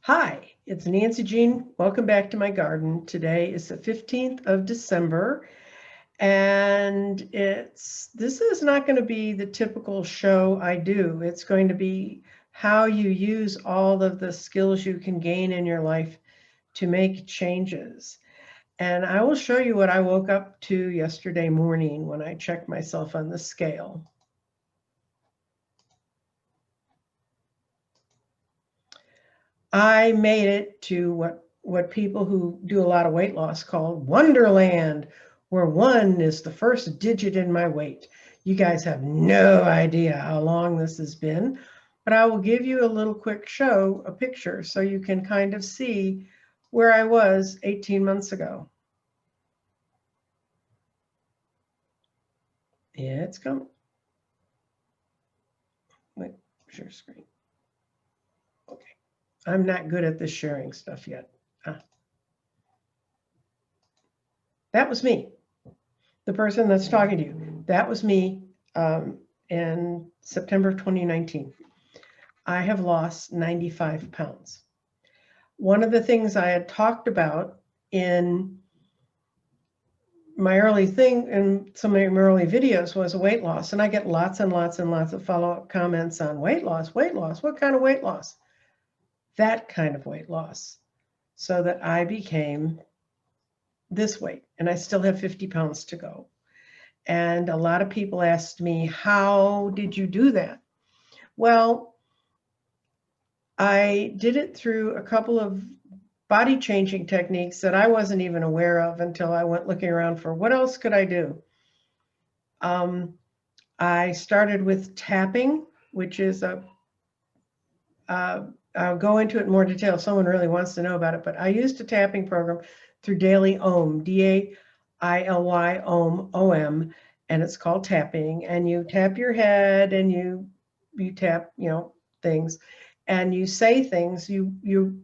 Hi, it's Nancy Jean. Welcome back to my garden. Today is the 15th of December, and this is not going to be the typical show I do. It's going to be how you use all of the skills you can gain in your life to make changes. And I will show you what I woke up to yesterday morning when I checked myself on the scale. I made it to what people who do a lot of weight loss call Wonderland, where 1 is the first digit in my weight. You guys have no idea how long this has been, but I will give you a little quick show, a picture, so you can kind of see where I was 18 months ago. Yeah, it's coming. Wait, share screen. Okay. I'm not good at this sharing stuff yet. That was me. The person that's talking to you, that was me in September of 2019. I have lost 95 pounds. One of the things I had talked about in my early thing in some of my early videos was weight loss. And I get lots and lots and lots of follow-up comments on weight loss, what kind of weight loss? That kind of weight loss. So that I became this weight, and I still have 50 pounds to go. And a lot of people asked me, how did you do that? Well, I did it through a couple of body changing techniques that I wasn't even aware of until I went looking around for what else could I do. I started with tapping, which is I'll go into it in more detail if someone really wants to know about it, but I used a tapping program through Daily Om, D-A-I-L-Y, OM, and it's called tapping. And you tap your head and you tap, things, and you say things. You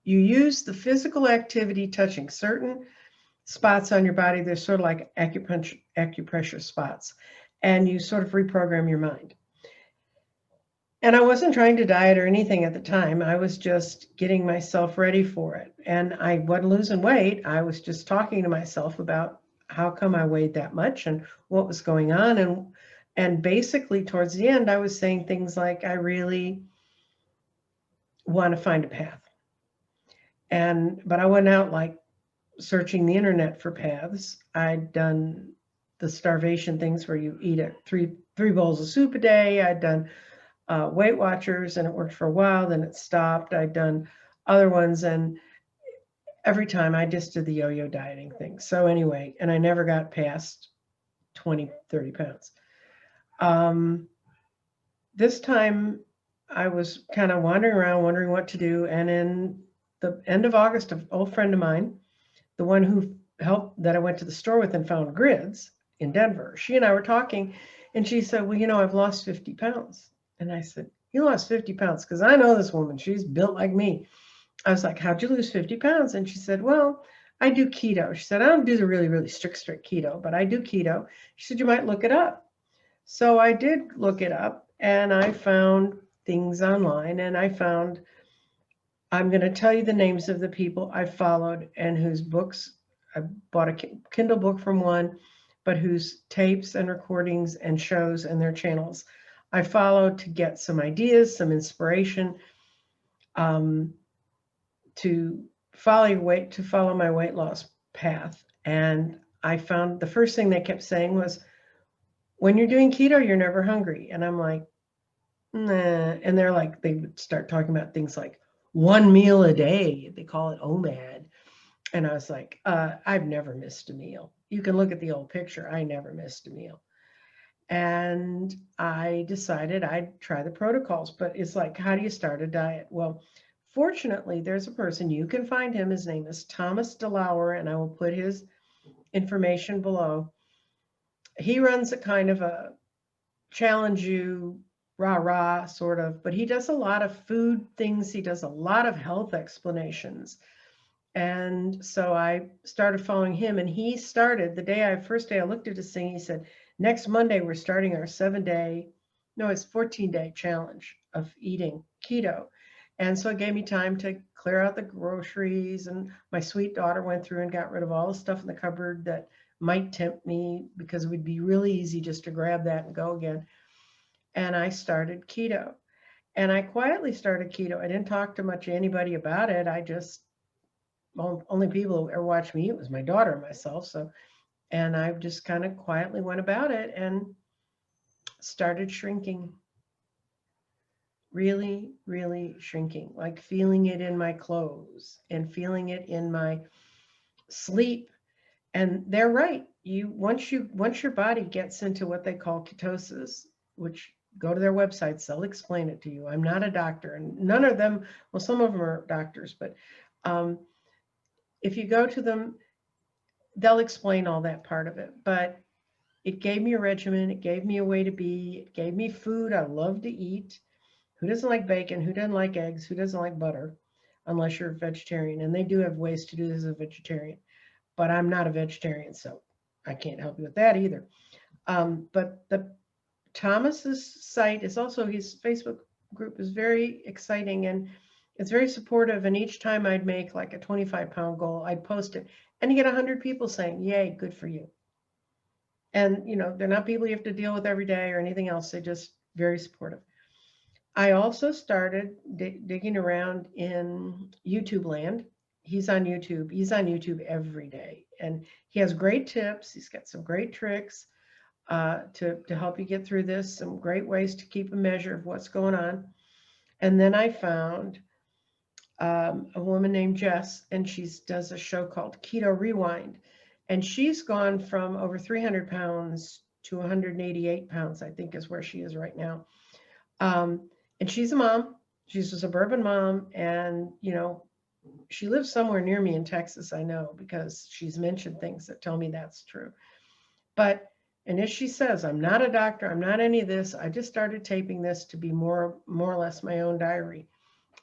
use the physical activity touching certain spots on your body. They're sort of like acupressure spots, and you sort of reprogram your mind. And I wasn't trying to diet or anything at the time. I was just getting myself ready for it. And I wasn't losing weight. I was just talking to myself about how come I weighed that much and what was going on. And basically towards the end, I was saying things like, I really want to find a path. But I went out like searching the internet for paths. I'd done the starvation things where you eat three bowls of soup a day. I'd done Weight Watchers, and it worked for a while, then it stopped. I'd done other ones, and every time I just did the yo-yo dieting thing. So anyway, and I never got past 20, 30 pounds. This time I was kind of wandering around, wondering what to do. And in the end of August, an old friend of mine, the one who helped that I went to the store with and found grids in Denver, she and I were talking, and she said, well, I've lost 50 pounds. And I said, you lost 50 pounds? Because I know this woman, she's built like me. I was like, how'd you lose 50 pounds? And she said, well, I do keto. She said, I don't do the really, really strict keto, but I do keto. She said, you might look it up. So I did look it up, and I found things online, and I'm going to tell you the names of the people I followed and whose books. I bought a Kindle book from one, but whose tapes and recordings and shows and their channels I followed to get some ideas, some inspiration, to follow my weight loss path. And I found the first thing they kept saying was, when you're doing keto, you're never hungry. And I'm like, nah. And they would start talking about things like 1 meal a day. They call it OMAD. And I was like, I've never missed a meal. You can look at the old picture. I never missed a meal. And I decided I'd try the protocols, but it's like, how do you start a diet? Well, fortunately, there's a person, you can find him. His name is Thomas DeLaurer, and I will put his information below. He runs a kind of a challenge you, rah, sort of, but he does a lot of food things. He does a lot of health explanations. And so I started following him, and he started first day I looked at his thing, he said, next Monday, we're starting our 14-day challenge of eating keto. And so it gave me time to clear out the groceries. And my sweet daughter went through and got rid of all the stuff in the cupboard that might tempt me, because it would be really easy just to grab that and go again. And I started keto. And I quietly started keto. I didn't talk to much anybody about it. I just, well, only people who ever watched me, it was my daughter and myself. So, and I just kind of quietly went about it and started shrinking. Really, really shrinking, like feeling it in my clothes and feeling it in my sleep. And they're right. Once your body gets into what they call ketosis, which, go to their websites, they'll explain it to you. I'm not a doctor, and none of them, well, some of them are doctors, but if you go to them, they'll explain all that part of it. But it gave me a regimen. It gave me a way to be. It gave me food I love to eat. Who doesn't like bacon? Who doesn't like eggs? Who doesn't like butter? Unless you're a vegetarian. And they do have ways to do this as a vegetarian. But I'm not a vegetarian, so I can't help you with that either. But the Thomas's site is also, his Facebook group is very exciting, and it's very supportive. And each time I'd make like a 25-pound goal, I'd post it, and you get 100 people saying, "Yay, good for you." And they're not people you have to deal with every day or anything else. They're just very supportive. I also started digging around in YouTube land. He's on YouTube. He's on YouTube every day, and he has great tips. He's got some great tricks to help you get through this, some great ways to keep a measure of what's going on. And then I found a woman named Jess, and she does a show called Keto Rewind. And she's gone from over 300 pounds to 188 pounds, I think is where she is right now. And she's a mom. She's a suburban mom. And, she lives somewhere near me in Texas, I know, because she's mentioned things that tell me that's true. And as she says, I'm not a doctor. I'm not any of this. I just started taping this to be more or less my own diary.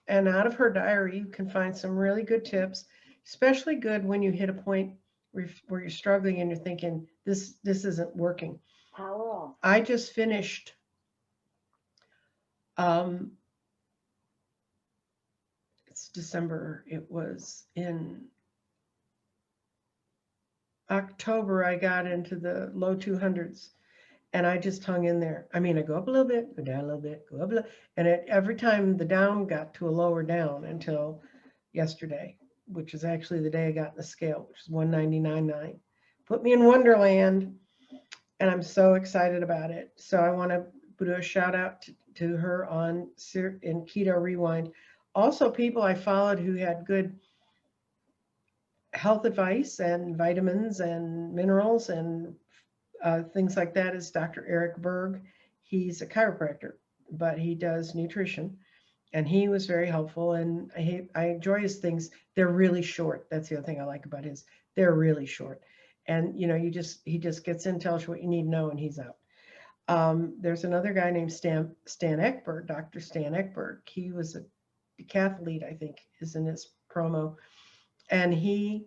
And out of her diary, you can find some really good tips, especially good when you hit a point where you're struggling and you're thinking, this isn't working. How? I just finished it's December. It was in October, I got into the low 200s, and I just hung in there. I mean, I go up a little bit, go down a little bit, go up a little, and every time the down got to a lower down until yesterday, which is actually the day I got in the scale, which is 199.9. Put me in Wonderland, and I'm so excited about it. So I want to do a shout out to her in Keto Rewind. Also, people I followed who had good health advice and vitamins and minerals and things like that is Dr. Eric Berg. He's a chiropractor, but he does nutrition, and he was very helpful. And I enjoy his things. They're really short. That's the other thing I like about his. They're really short, and he just gets in, tells you what you need to know, and he's out. There's another guy named Stan Ekberg, Dr. Stan Ekberg. He was a decathlete, I think, is in his promo. And he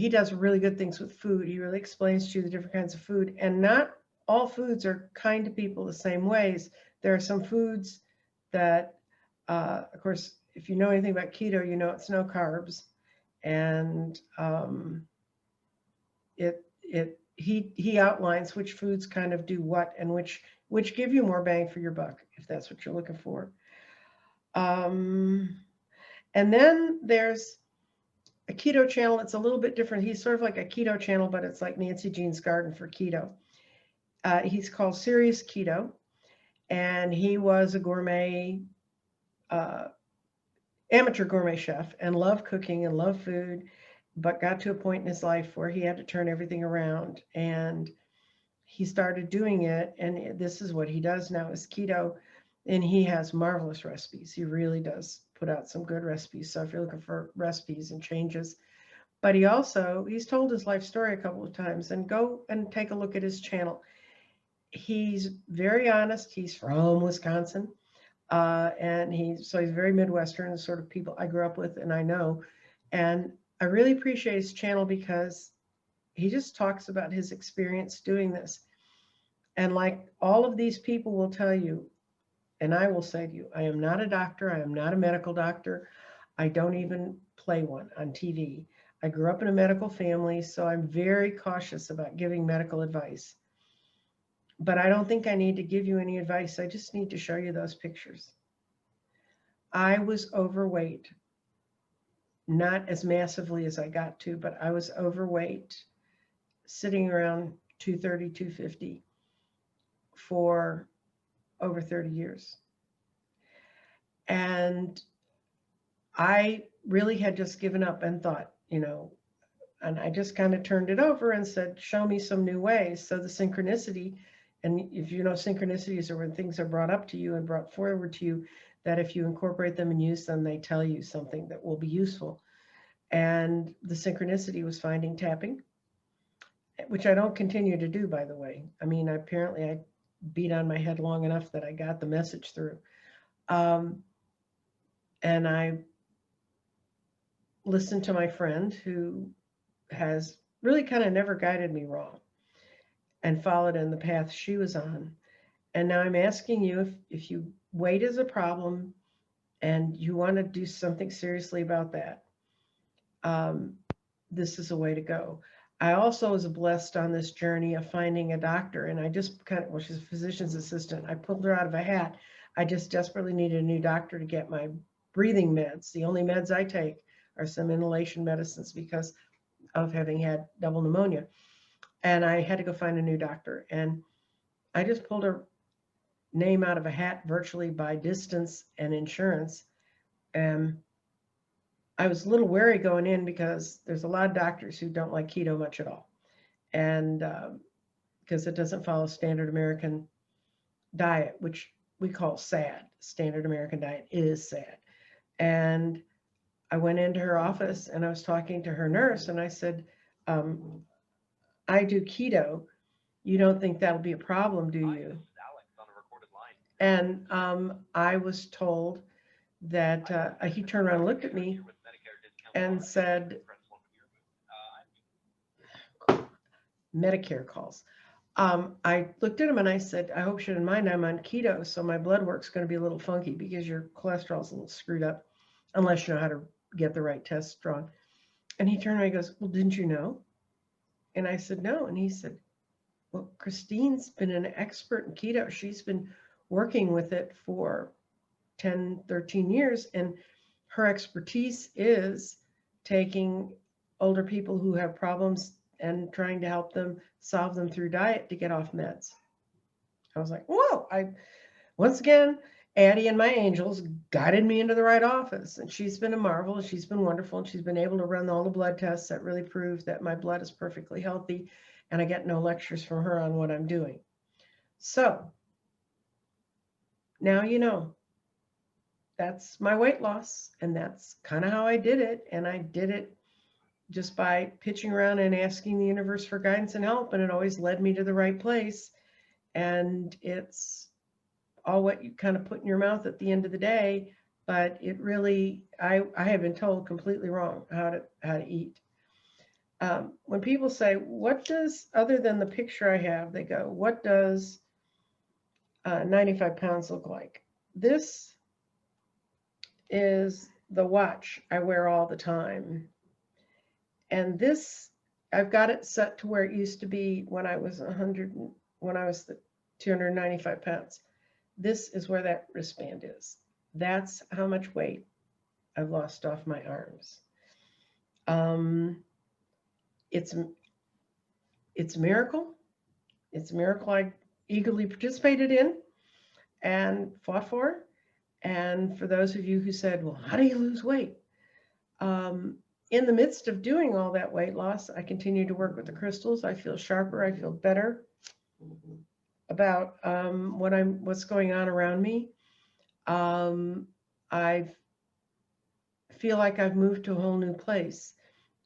does really good things with food. He really explains to you the different kinds of food. And not all foods are kind to people the same ways. There are some foods that, of course, if you know anything about keto, it's no carbs. And he outlines which foods kind of do what, and which give you more bang for your buck, if that's what you're looking for. And then there's a keto channel. It's a little bit different. He's sort of like a keto channel, but it's like Nancy Jean's Garden for keto. He's called Sirius Keto, and he was a gourmet, amateur gourmet chef, and loved cooking and loved food, but got to a point in his life where he had to turn everything around, and he started doing it. And this is what he does now, is keto, and he has marvelous recipes. He really does put out some good recipes. So if you're looking for recipes and changes, but he's told his life story a couple of times, and go and take a look at his channel. He's very honest. He's from Wisconsin. And he's very Midwestern, the sort of people I grew up with and I know. And I really appreciate his channel because he just talks about his experience doing this. And like all of these people will tell you, And I will say to you, I am not a doctor. I am not a medical doctor. I don't even play one on TV. I grew up in a medical family, so I'm very cautious about giving medical advice. But I don't think I need to give you any advice. I just need to show you those pictures. I was overweight, not as massively as I got to, but I was overweight, sitting around 230, 250 for over 30 years. And I really had just given up and thought, and I just kind of turned it over and said, show me some new ways. So the synchronicity, and if you know, synchronicities are when things are brought up to you and brought forward to you, that if you incorporate them and use them, they tell you something that will be useful. And the synchronicity was finding tapping, which I don't continue to do, by the way. I mean, apparently I beat on my head long enough that I got the message through. And I listened to my friend who has really kind of never guided me wrong and followed in the path she was on. And now I'm asking you, if you weight is a problem and you want to do something seriously about that, this is a way to go. I also was blessed on this journey of finding a doctor, and I just well, she's a physician's assistant. I pulled her out of a hat. I just desperately needed a new doctor to get my breathing meds. The only meds I take are some inhalation medicines because of having had double pneumonia. And I had to go find a new doctor. And I just pulled her name out of a hat virtually by distance and insurance. And I was a little wary going in because there's a lot of doctors who don't like keto much at all. And because it doesn't follow standard American diet, which we call SAD. Standard American diet is SAD. And I went into her office and I was talking to her nurse and I said, I do keto. You don't think that'll be a problem, do you? And I was told that he turned around and looked at me and said, Medicare calls. I looked at him and I said, I hope you didn't mind, I'm on keto, so my blood work's going to be a little funky because your cholesterol's a little screwed up, unless you know how to get the right tests drawn. And he turned around and goes, well, didn't you know? And I said, no. And he said, well, Christine's been an expert in keto. She's been working with it for 10, 13 years. And her expertise is taking older people who have problems and trying to help them solve them through diet to get off meds. I was like, whoa, once again, Addie and my angels guided me into the right office. And she's been a marvel. She's been wonderful. And she's been able to run all the blood tests that really prove that my blood is perfectly healthy. And I get no lectures from her on what I'm doing. So now you know. That's my weight loss. And that's kind of how I did it. And I did it just by pitching around and asking the universe for guidance and help. And it always led me to the right place. And it's all what you kind of put in your mouth at the end of the day. But it really, I have been told completely wrong how to eat. When people say, what does, other than the picture I have, they go, what does 95 pounds look like? This is the watch I wear all the time. And this, I've got it set to where it used to be when I was 295 pounds. This is where that wristband is. That's how much weight I've lost off my arms. It's a miracle. It's a miracle I eagerly participated in and fought for. And for those of you who said, well, how do you lose weight? In the midst of doing all that weight loss, I continue to work with the crystals. I feel sharper. I feel better about what's going on around me. I feel like I've moved to a whole new place.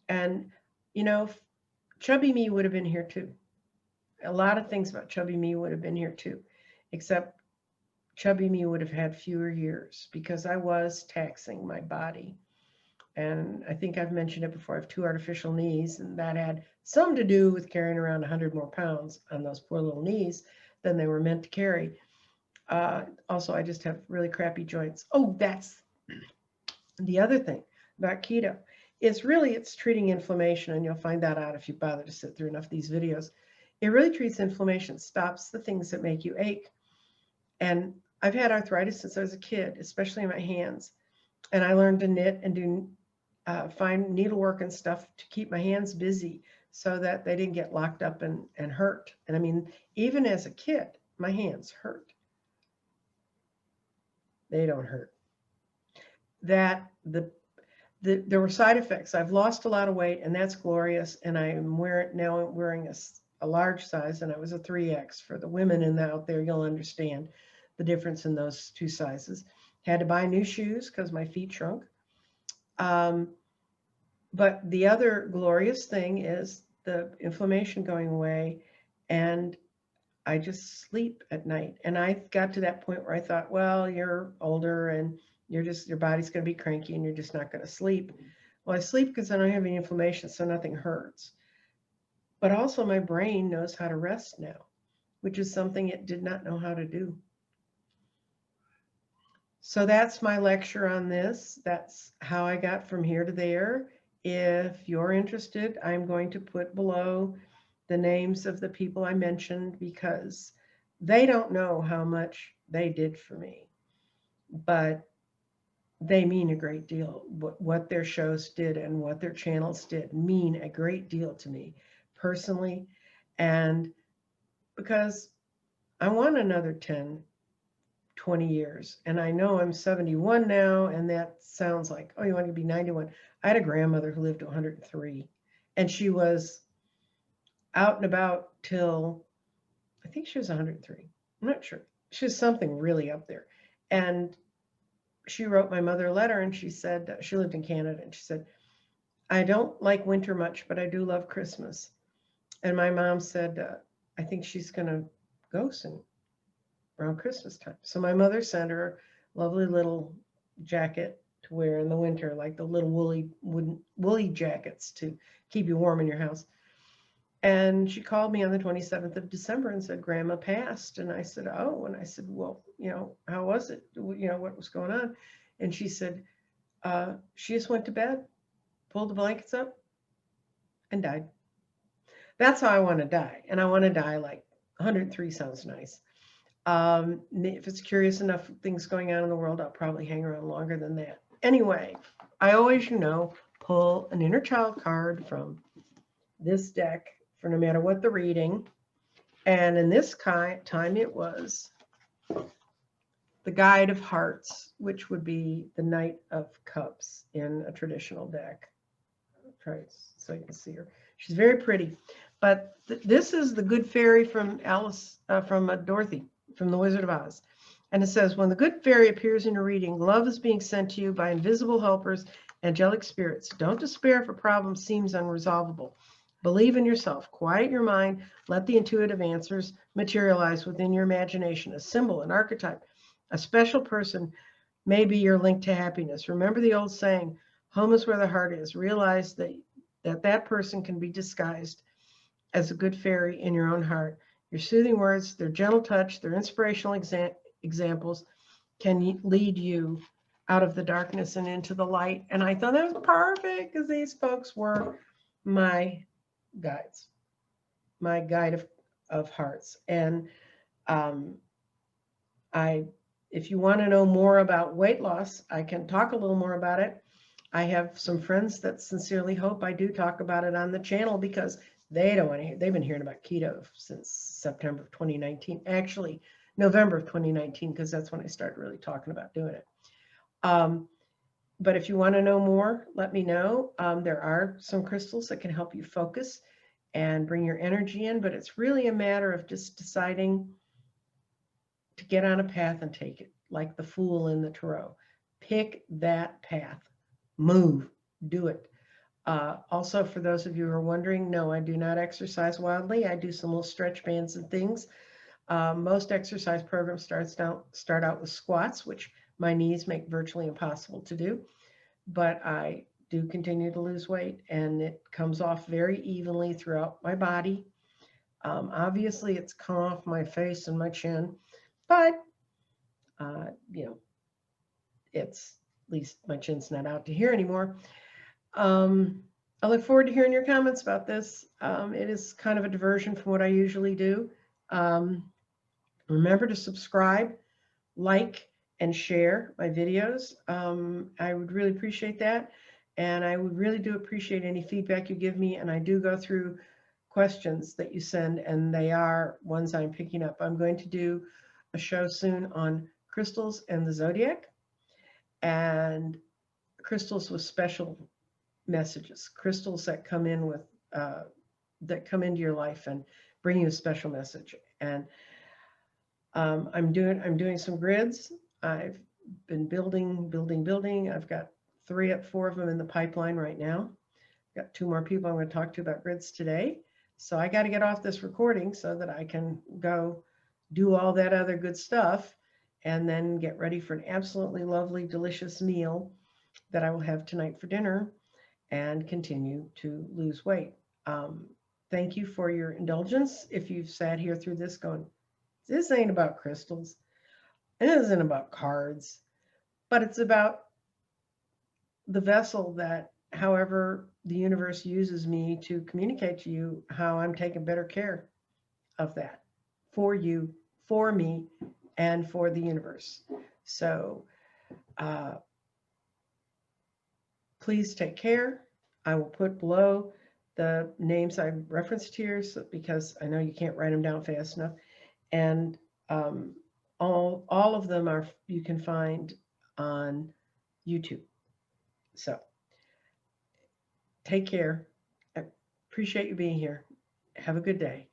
And, chubby me would have been here too. A lot of things about chubby me would have been here too, except chubby me would have had fewer years because I was taxing my body. And I think I've mentioned it before. I have 2 artificial knees, and that had some to do with carrying around 100 more pounds on those poor little knees than they were meant to carry. Also, I just have really crappy joints. Oh, that's the other thing about keto. It's treating inflammation, and you'll find that out if you bother to sit through enough of these videos. It really treats inflammation, stops the things that make you ache. And I've had arthritis since I was a kid, especially in my hands. And I learned to knit and do find needlework and stuff to keep my hands busy so that they didn't get locked up and hurt. And I mean, even as a kid, my hands hurt. They don't hurt. That there were side effects. I've lost a lot of weight, and that's glorious. And I'm wearing a large size, and I was a 3X. For the women out there, you'll understand the difference in those two sizes. Had to buy new shoes because my feet shrunk. But the other glorious thing is the inflammation going away, and I just sleep at night. And I got to that point where I thought, well, you're older and your body's going to be cranky and you're just not going to sleep. Well, I sleep because I don't have any inflammation, so nothing hurts. But also my brain knows how to rest now, which is something it did not know how to do. So that's my lecture on this. That's how I got from here to there. If you're interested, I'm going to put below the names of the people I mentioned, because they don't know how much they did for me, but they mean a great deal. What their shows did and what their channels did mean a great deal to me personally, and because I want another 10, 20 years. And I know I'm 71 now, and that sounds like, oh, you want to be 91. I had a grandmother who lived to 103, and she was out and about till, I think she was 103. I'm not sure. She was something really up there. And she wrote my mother a letter, and she said, she lived in Canada, and she said, I don't like winter much, but I do love Christmas. And my mom said, I think she's going to go soon around Christmas time. So my mother sent her a lovely little jacket to wear in the winter, like the little woolly jackets to keep you warm in your house. And she called me on the 27th of December and said, Grandma passed. And I said, oh, and I said, well, how was it? What was going on? And she said, she just went to bed, pulled the blankets up, and died. That's how I want to die. And I want to die like 103 sounds nice. If it's curious enough things going on in the world, I'll probably hang around longer than that. Anyway, I always, pull an inner child card from this deck for no matter what the reading. And in this time, it was the Guide of Hearts, which would be the Knight of Cups in a traditional deck. I'll try so you can see her. She's very pretty. But this is the Good Fairy from Dorothy, from The Wizard of Oz. And it says, when the good fairy appears in your reading, love is being sent to you by invisible helpers, angelic spirits. Don't despair if a problem seems unresolvable. Believe in yourself. Quiet your mind. Let the intuitive answers materialize within your imagination. A symbol, an archetype, a special person may be your link to happiness. Remember the old saying, home is where the heart is. Realize that person can be disguised as a good fairy in your own heart. Your soothing words, their gentle touch, their inspirational examples can lead you out of the darkness and into the light. And I thought that was perfect, because these folks were my guides, my guide of hearts. And if you want to know more about weight loss, I can talk a little more about it. I have some friends that sincerely hope I do talk about it on the channel, because they don't want to hear. They've been hearing about keto since September of 2019, actually November of 2019, because that's when I started really talking about doing it. But if you want to know more, let me know. There are some crystals that can help you focus and bring your energy in, but it's really a matter of just deciding to get on a path and take it, like the Fool in the Tarot. Pick that path. Move. Do it. Also, for those of you who are wondering, no, I do not exercise wildly. I do some little stretch bands and things. Most exercise programs start out with squats, which my knees make virtually impossible to do. But I do continue to lose weight, and it comes off very evenly throughout my body. Obviously, it's come off my face and my chin, but You know, it's at least my chin's not out to here anymore. I look forward to hearing your comments about this. It is kind of a diversion from what I usually do. Remember to subscribe, like, and share my videos. I would really appreciate that. And I would really do appreciate any feedback you give me. And I do go through questions that you send, and they are ones I'm picking up. I'm going to do a show soon on crystals and the zodiac, and crystals with special messages, crystals that come in with that come into your life and bring you a special message. And I'm doing some grids. I've been building. I've got 4 of them in the pipeline right now. I've got 2 more people I'm going to talk to about grids today. So I got to get off this recording so that I can go do all that other good stuff and then get ready for an absolutely lovely, delicious meal that I will have tonight for dinner and continue to lose weight. Thank you for your indulgence. If you've sat here through this going, this ain't about crystals, it isn't about cards, but it's about the vessel that, however the universe uses me to communicate to you how I'm taking better care of that for you, for me, and for the universe. So please take care. I will put below the names I referenced here because I know you can't write them down fast enough. And all of them are you can find on YouTube. So take care. I appreciate you being here. Have a good day.